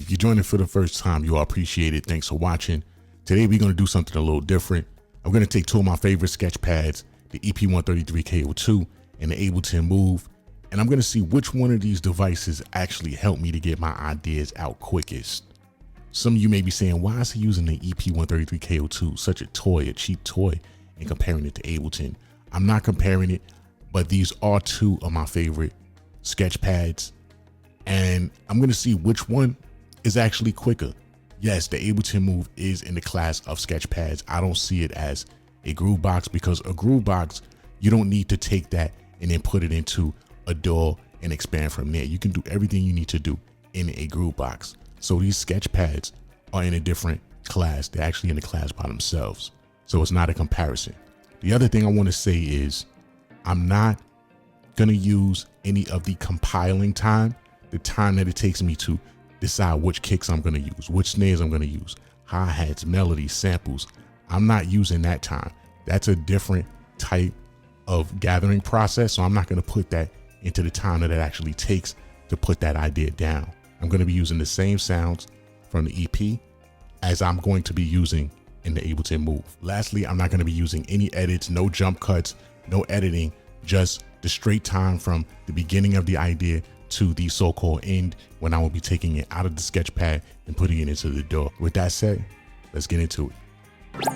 If you're joining for the first time, you are appreciated. Thanks for watching. Today we're going to do something a little different. I'm going to take two of my favorite sketch pads, the EP-133 KO2 and the Ableton Move, and I'm going to see which one of these devices actually helped me to get my ideas out quickest. Some of you may be saying, why is he using the EP-133 KO2, such a toy, a cheap toy, and comparing it to Ableton? I'm not comparing it, but these are two of my favorite sketch pads, and I'm going to see which one is actually quicker. Yes, the Ableton Move is in the class of sketch pads. I don't see it as a groove box, because a groove box, you don't need to take that and then put it into a DAW and expand from there. You can do everything you need to do in a groove box. So these sketch pads are in a different class. They're actually in a class by themselves. So it's not a comparison. The other thing I want to say is I'm not going to use any of the compiling time, the time that it takes me to decide which kicks I'm going to use, which snares I'm going to use, hi-hats, melodies, samples. I'm not using that time. That's a different type of gathering process. So I'm not going to put that into the time that it actually takes to put that idea down. I'm going to be using the same sounds from the EP as I'm going to be using in the Ableton Move. Lastly, I'm not going to be using any edits, no jump cuts, no editing, just the straight time from the beginning of the idea to the so-called end, when I will be taking it out of the sketch pad and putting it into the DAW. With that said, let's get into it.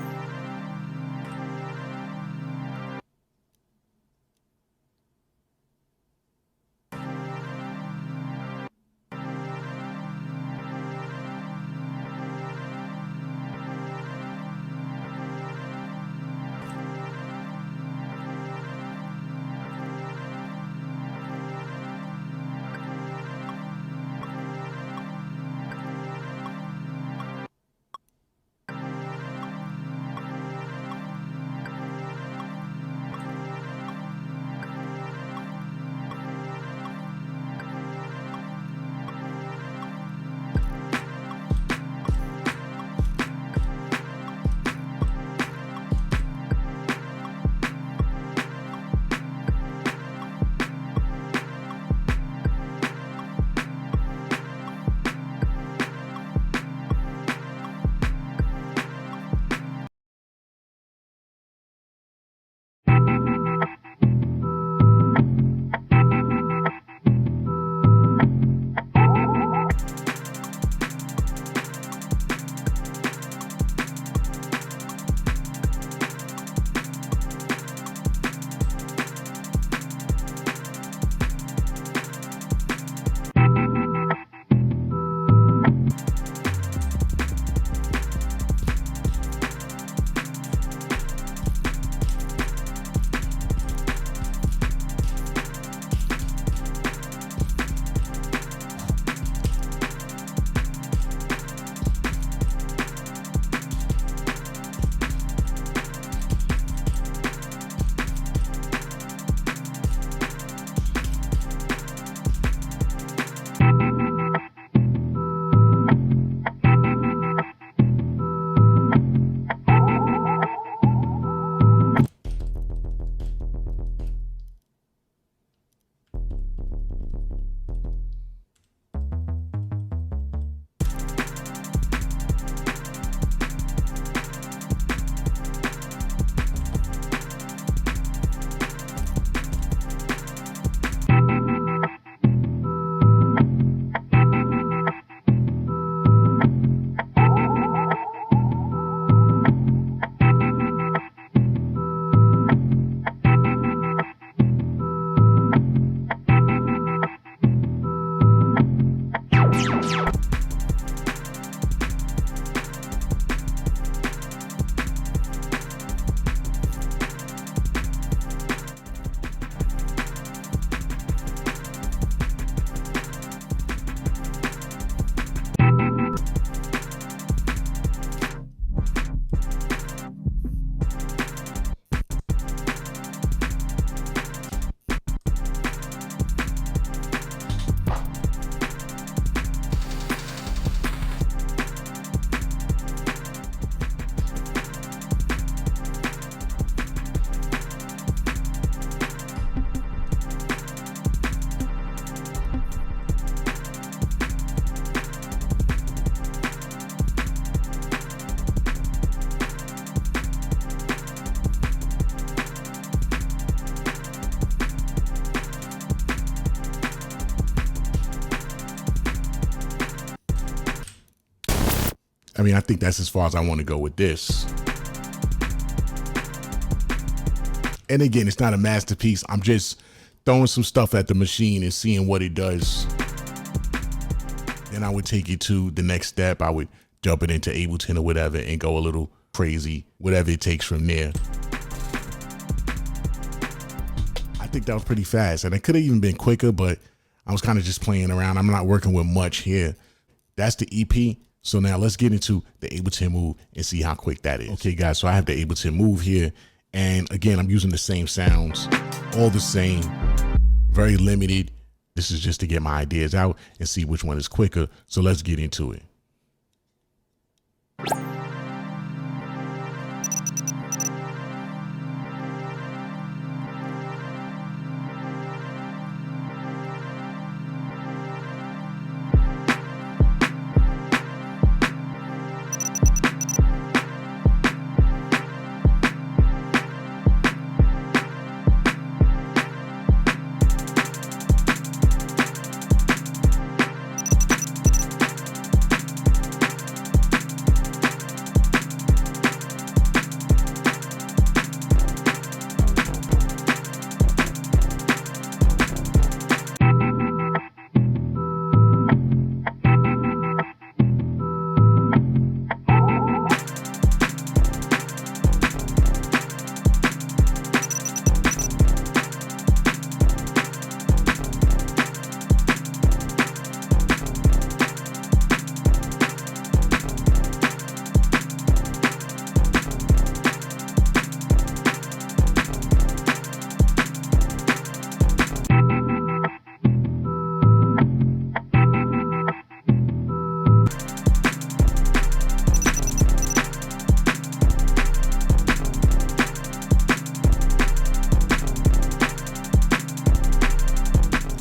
I mean, I think that's as far as I want to go with this. And again, it's not a masterpiece. I'm just throwing some stuff at the machine and seeing what it does. Then I would take it to the next step. I would dump it into Ableton or whatever and go a little crazy, whatever it takes from there. I think that was pretty fast, and it could have even been quicker, but I was kind of just playing around. I'm not working with much here. That's the EP. So now let's get into the Ableton Move and see how quick that is. Okay, guys, so I have the Ableton Move here. And again, I'm using the same sounds, all the same, very limited. This is just to get my ideas out and see which one is quicker. So let's get into it.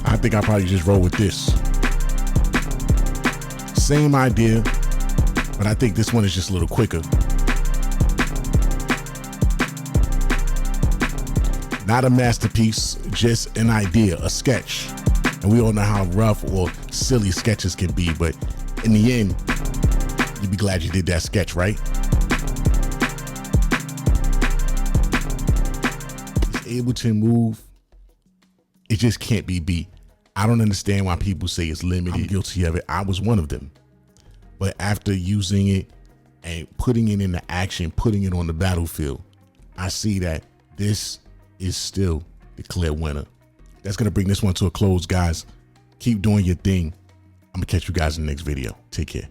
I think I'll probably just roll with this. Same idea, but I think this one is just a little quicker. Not a masterpiece, just an idea, a sketch. And we all know how rough or silly sketches can be, but in the end, you'd be glad you did that sketch, right? This Ableton Move, it just can't be beat. I don't understand why people say it's limited. I'm guilty of it. I was one of them. But after using it and putting it into action, putting it on the battlefield, I see that this is still the clear winner. That's going to bring this one to a close, guys. Keep doing your thing. I'm going to catch you guys in the next video. Take care.